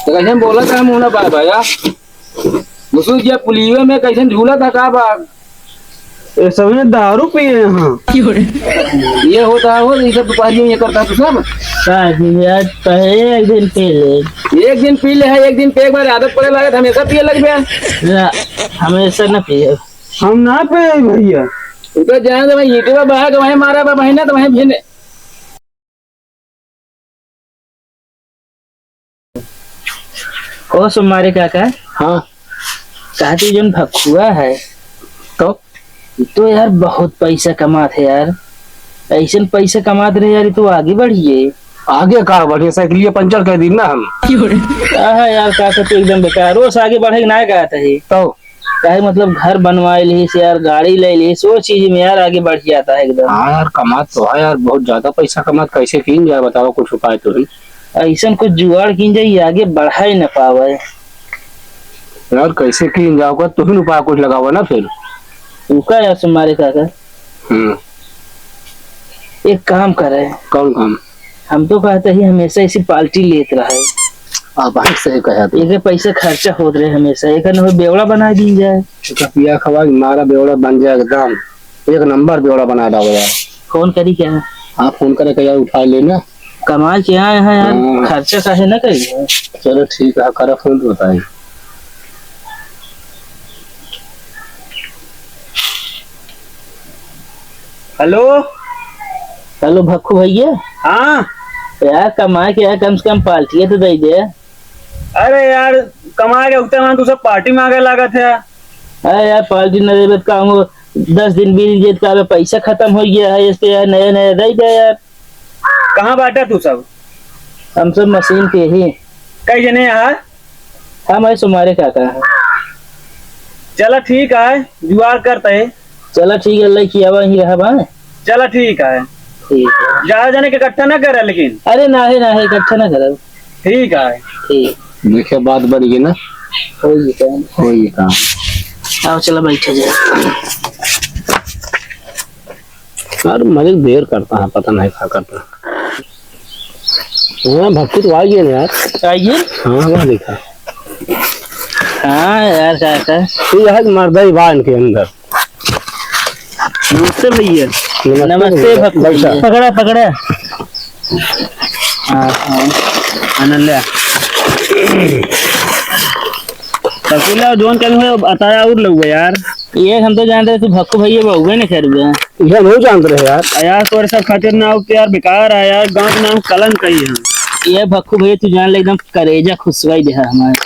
तो कैसे बोला था मुना बा भैया मुसुल जी पुलियो में कैसे झूला था का बा ये सब ने दारू पिए यहाँ। ये होता है वो ये सब दुपहरी में ये करता है तो सब यार पहले एक दिन पी ले, एक दिन पी ले है एक दिन पे एक बार आदत पड़े लगे तो हमेशा पिए लग गया ना हमेशा न पिए। हम ना पे भैया तो जाने तो भाई ईटे बहा के वहीं मारा बा बहना तो वहीं भेने ओ सुमारे काका हाँ कहती जो भखुआ है तो यार बहुत पैसा कमाते यार, ऐसे पैसा कमाते रहे यार तो आगे बढ़िए। आगे का बढ़िया साइकिल पंचर कर दी ना हम है यार काका तो एकदम बेकार रोज आगे बढ़े ना कहता है तो काहे मतलब घर बनवाए ली यार गाड़ी ले ली सो चीज में यार आगे बढ़ जाता है एकदम। हाँ यार कमात तो है यार बहुत ज्यादा पैसा कमात कैसे कीन यार बताओ कुछ उपाय तो ऐसा कुछ जुगाड़ की जाए आगे बढ़ा ही न पावे यार कैसे कीन जाओगा तो ही उपाय कुछ लगाओ ना फिर रुका यार तुम्हारे काका एक काम करे। कौन काम? हम तो कहते ही हमेशा ऐसी पार्टी लेते रहे आप सही कहा तो एक पैसा खर्चा होते रहे हमेशा एक बेवड़ा बना दी जाए पिया खवा मारा बेवड़ा बन जाए एकदम एक नंबर बेवड़ा बना डालो यार। फोन करी क्या आप फोन करे यार उठा लेना कमाल क्या है यार खर्चा काहे न करिए। चलो ठीक है करा फोन तो बताइए। हेलो हेलो भक्खू भैया। हाँ यार कमा के यार कम से कम पार्टी तो दे दे। अरे यार कमा के उगते वहां तू सब पार्टी में आगे लगा थे। अरे यार पार्टी न देवे का 10 दिन बीत गए का पैसा खत्म हो गया है इसके यार नया नया दे दे यार। कहाँ बांटा तू सब? हम सब मशीन पे ही कई जने यार हम ऐसे तुम्हारे काका है। चला ठीक है जुगाड़ करते है। चला ठीक है लड़की अब ही रहा बा चला ठीक है ठीक है। ज्यादा जने के इकट्ठा ना करे लेकिन। अरे ना है इकट्ठा ना करो ठीक है ठीक देखिए बात बन गई ना हो ये काम आओ चला बैठे जाए। यार मलिक देर करता है पता नहीं क्या करता। हाँ भक्ति तो आइए ना यार आइए। हाँ वहाँ देखा हाँ यार काका तो यार मर्दा ही बा इनके अंदर। नमस्ते भैया। नमस्ते भक्कू भैया। पकड़ा पकड़ा अनल्या तकुला जोन कभी हो बताया और लोग यार ये हम तो जानते थे भक्कू भैया बहुए ने कर गए ये नहीं जानते रहे यार। यार तोरे सब खातिर ना हो यार बेकार है यार गांव के नाम कलंक कही है। ये भक्कू भैया तू जान ले एकदम करेजा खुशवाई दे हमारे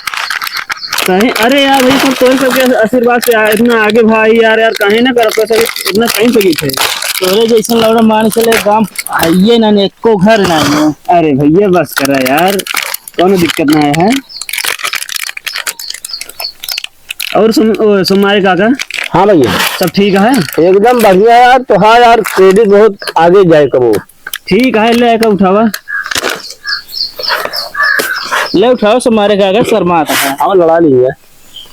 कहीं। अरे यार भाई सब तोरे सब के आशीर्वाद से इतना आगे भाई यार यार कहीं ना कर सब इतना कहीं पे थे तोरे जैसे लौड़ा मान चले गांव आइए ना एको घर ना है। अरे भैया बस करा यार कौन दिक्कत ना है। और सुमारे काका हाँ भैया सब ठीक है एकदम बढ़िया यार। तो हाँ यार क्रेडिट बहुत आगे जाए कबो। ठीक है ले का उठावा ले उठाओ तुम्हारे काका शर्मा आता है। हाँ लड़ा लीजिए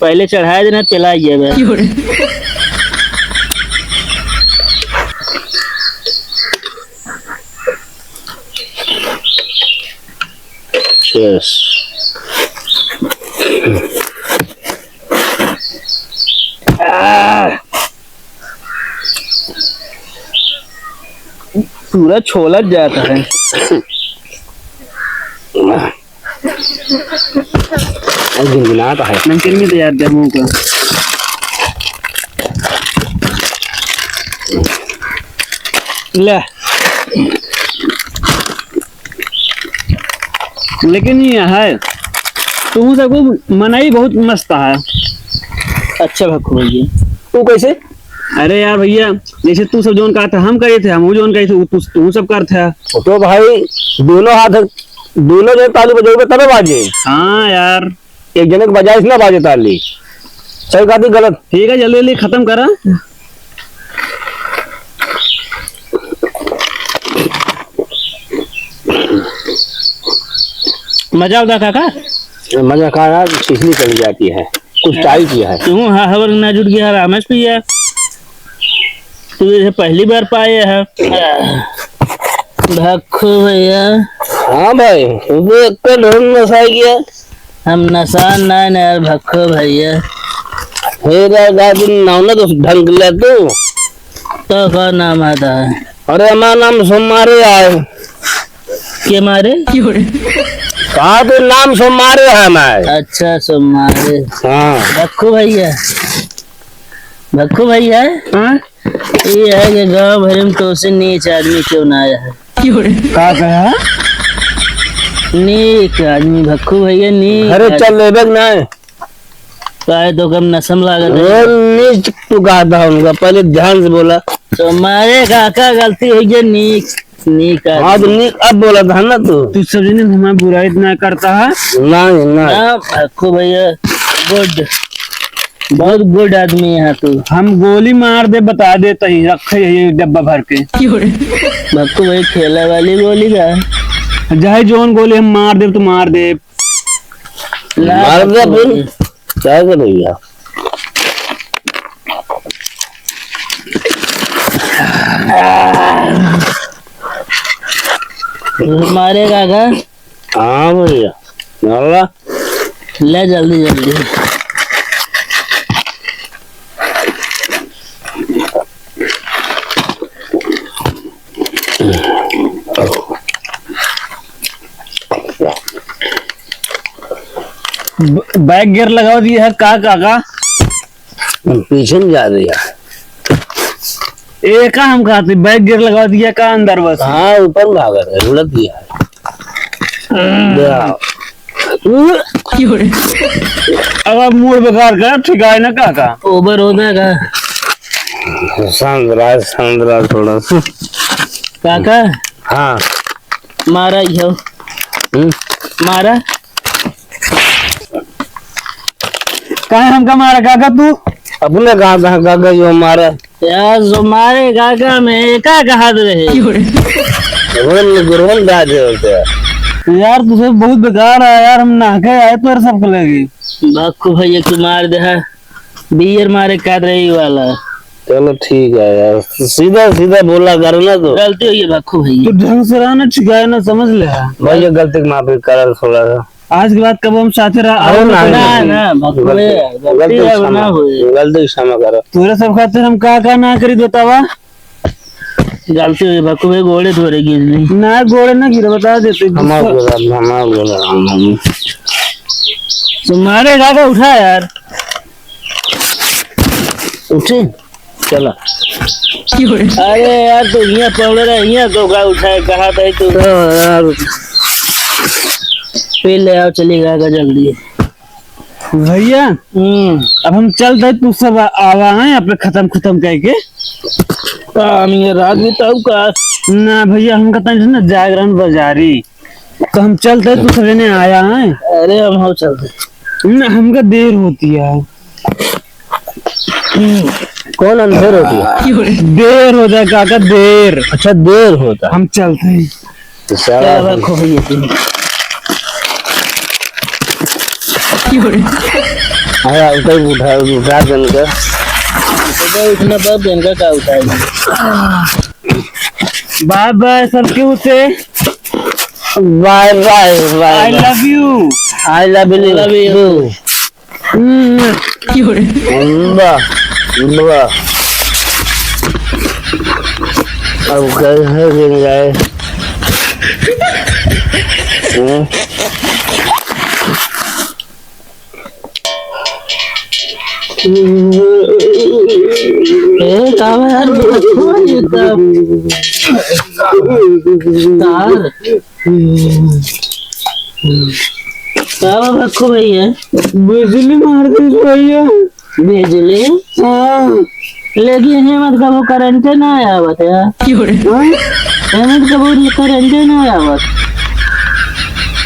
पहले चढ़ाए देना पिलाइए यस पूरा छोला जाता है। गुनगुनाता है नमकीन में तैयार दे मुंह का। ले लेकिन ये है तुम सबको मनाई बहुत मस्त है। अच्छा भक्कू भैया तू कैसे? अरे यार भैया जैसे तू सब जोन कहा था हम करे थे हम जोन करे थे तू सब कर था। तो भाई दोनों हाथ दोनों जने ताली बजाओगे तबे बाजे। हाँ यार एक जने के बजाय ना बाजे ताली। सही कहा थी गलत? ठीक है जल्दी जल्दी खत्म करा। मजा आता काका? मजा का यार छिछली चली जाती है कुछ टाइट किया है। क्यों हाँ हवर ना जुट गया रामेश भैया तू इसे पहली बार पाए है भक्कू भैया। हाँ भाई नशा किया। हम नसान ना यार भक्खो भैया। फिर गाड़ी नाव ना तो ढंग ले तू। तो का नाम आता है? अरे हमारा नाम सोमारे है। के मारे? कहा तो नाम सोमारे है मैं। अच्छा सोमारे। हाँ भक्खो भैया, भक्खू भैया ये है कि गांव भर में तो से नीच आदमी क्यों ना आया है? का कहा? नीक आदमी भक्खू भैया नीक। अरे चल ले बैग ना काय तो कम नसम लागत है। वो नीच तू कहा था उनका, पहले ध्यान से बोला। तो मारे काका गलती हुई है नीक नीक आदमी। हाँ तो नीक अब बोला था ना तू समझने हमें बुराई ना करता है। नहीं नहीं ना भक्खू भैया गुड, बहुत गुड आदमी है तू। हम गोली मार दे बता दे तही रखे ये डब्बा भर के। भक्कू भाई खेला वाली गोली का जाए जोन गोली हम मार दे तो मार दे। मार दे फिर क्या करेगा? मारेगा का? हाँ भैया नाला ले जल्दी जल्दी। बैक गियर लगा दिया है का काका? पीछे में जा रही है। एक हम खाते बैक गियर लगा दिया का अंदर बस। हाँ ऊपर भाग रहे उलट दिया है। अब मूड बेकार कर ठिकाए ना काका। ओवर हो जाएगा सांद्रा थोड़ा सा काका। हाँ मारा यो मारा कहा हमका मारा काका तू? अपने कहा था काका जो हमारा यार जो मारे काका में का कहा रहे गुरवन दादे होते हैं। यार तुझे बहुत बेकार है यार, हम नहा के आए तो सब लगी। भक्कू भैया तू मार दे है बियर मारे कर रही वाला। चलो ठीक है यार, सीधा सीधा बोला करना तो गलती हुई है भक्कू भैया। तू ढंग से रहना छिकाए ना समझ ले। भाई गलती की माफी कर थोड़ा सा। आज के बाद कब हम साथे अरे ना ना भक्कू भैया गलती है ना हुई। गलती क्षमा करो। तोरे सब खातिर हम का ना करी बतावा। गलती हुई भक्कू भैया गोड़े धोरे गिरली ना गोड़े ना गिरे बता देते। हमारा तुम्हारे काका उठा यार उठे चला। अरे यार तो यहाँ पड़ रहा है यहाँ तो का उठाए कहा था तो यार फिर ले आओ चलेगा का जल्दी भैया। अब हम चल रहे तू सब आवा है अपने खत्म करके। हम ये रात बिताऊ का ना भैया हमका तंज ना जागरण बाजारी तो हम चलते तू सवेरे आया है। अरे हम हो चलते ना हमका देर होती है। कौन अंधेर होती है? देर हो जाए काका देर। अच्छा देर होता हम चलते हैं। क्या रखो भैया तुम आया उठा देंगे उठना पर दिन का उठाएगा। बाय बाय सब क्यों से bye bye bye I love you. I love you. अब कैसे दिन जाए? काम यार रखो भैया बिजली मार दी भैया। बिजली लेकिन हेमंत का वो करंट ना आया बता। हेमंत का वो करंट ना आया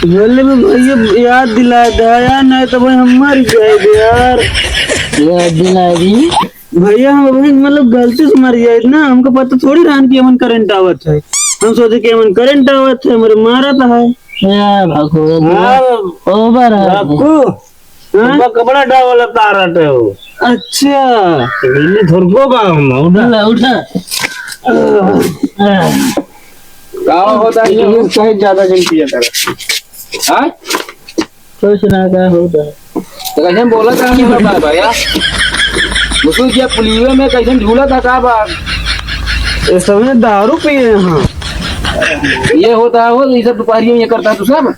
बोले में भैया याद दिला दया नहीं तो भाई हम मर गए यार। याद दिला दी भैया हम भाई मतलब गलती से मर गए ना, हमको पता थोड़ी रहन की हमन करंट आवत है। हम सोचे कि हमन करंट आवत है हमारे मारा था है यार भागो ओवर आपको कपड़ा डावला तारते हो। अच्छा बिल्ली धुरको का हम उठा उठा गाँव होता है चाहे ज्यादा जल पिया कर। कुछ ना का होता तो कैसे बोला था हमारा भैया मुझको क्या पुलियो में कैसे झूला था का बात इस समय दारू पिए यहाँ ये होता है वो ये सब दोपहरियों में ये करता है तू सब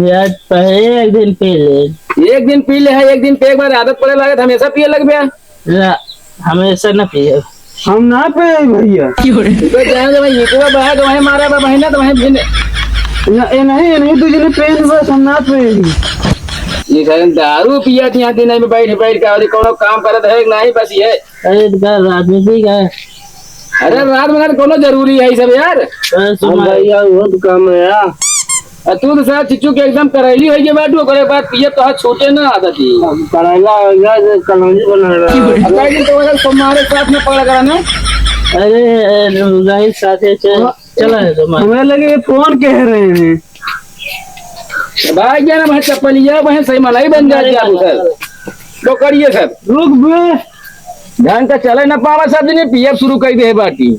यार पहले एक दिन पहले एक दिन पी ले है एक दिन पे एक बार आदत पड़े लगे तो हमेशा पिए लग गया ना हमेशा न पिए हम ना पे भैया तो जाएंगे भाई ये को बहा तो वहीं मारा बा बहना तो वहीं ये नहीं तुझे ने पेन बस हम ना पे ये सारे दारू पिया थी यहाँ दिन में बैठ बैठ के और कोनो काम करत है नहीं बस ये अरे राजनीति का अरे रात में कोनो जरूरी है ये सब यार भैया बहुत कम है यार और तू तो साथ चिच्चू के एकदम करैली है ये बाटू करे बात पिए तो हाथ छोटे ना आदत ही करेला कलौजी बना रहा अकाई दिन तो अगर तुम्हारे साथ में पड़ गया ना अरे राही साथे चला है तो हमें लगे ये फोन कह रहे हैं भाई क्या ना वहाँ चप्पलिया वहीं सही मलाई बन जाती है आप सर तो करिए सर रुक बे ढंग का चले ना पावा सब दिन पीएफ शुरू कर दे बाकी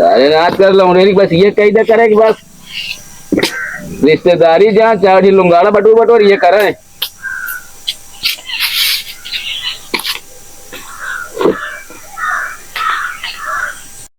अरे नाच कर लो बस ये कही दे करे कि बस रिश्तेदारी जहाँ चार लुंगाड़ा बटोर बटोर ये करें